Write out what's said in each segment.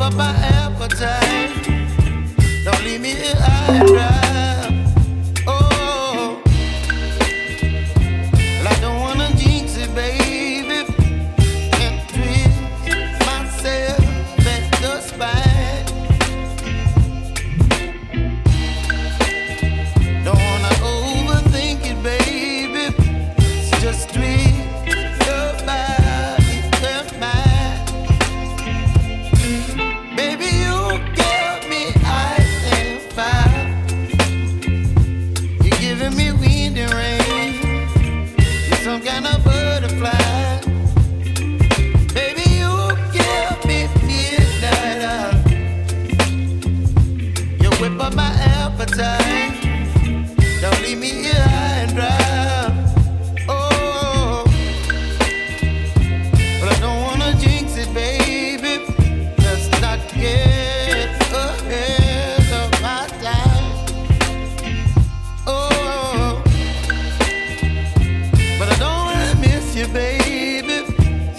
up my appetite. Don't leave me here high and dry. Oh, well, I don't wanna jinx it, baby, and twist myself at the spine. Don't wanna overthink it, baby. It's just twist your body and mine. Baby, you give me ice and fire. You're giving me wind and rain. You're some kind of butterfly. Baby, you give me midnight. You whip up my appetite. Don't leave me here high and dry. Oh, but I don't wanna jinx it, baby. Let's not get ahead of my time. Oh, but I don't wanna miss you, baby.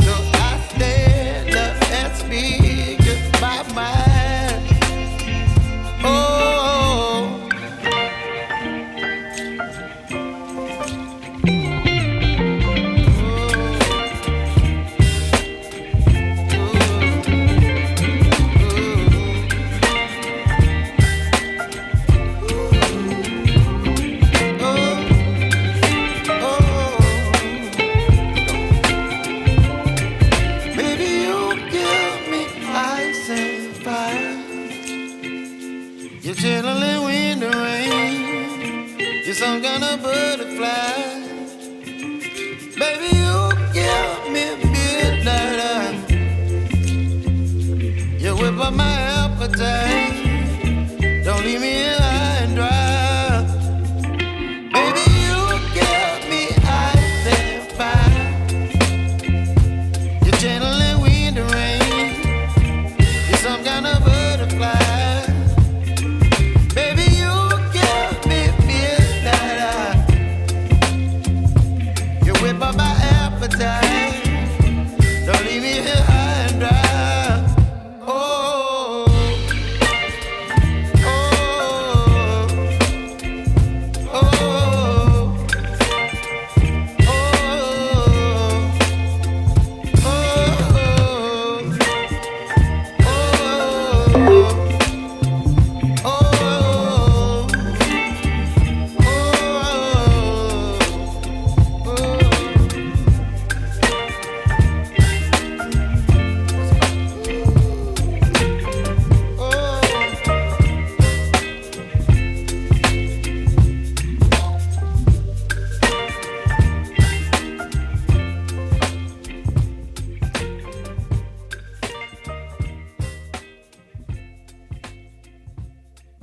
So I stand up and speak my mind. Oh. You're chilling wind and rain. You're some kind of butterfly. Baby, you give me midnight. You whip up my appetite. Don't leave me here high and dry. Baby, you give me ice and fire. You're channeling wind and rain. You're some kind of butterfly. By my appetite, don't leave me here high and dry. Oh, oh, oh, oh,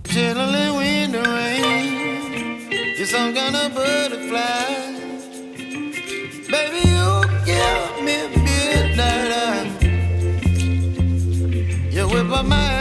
chilling wind and rain. You're some kind of butterfly. Baby, you give me midnight. You whip up my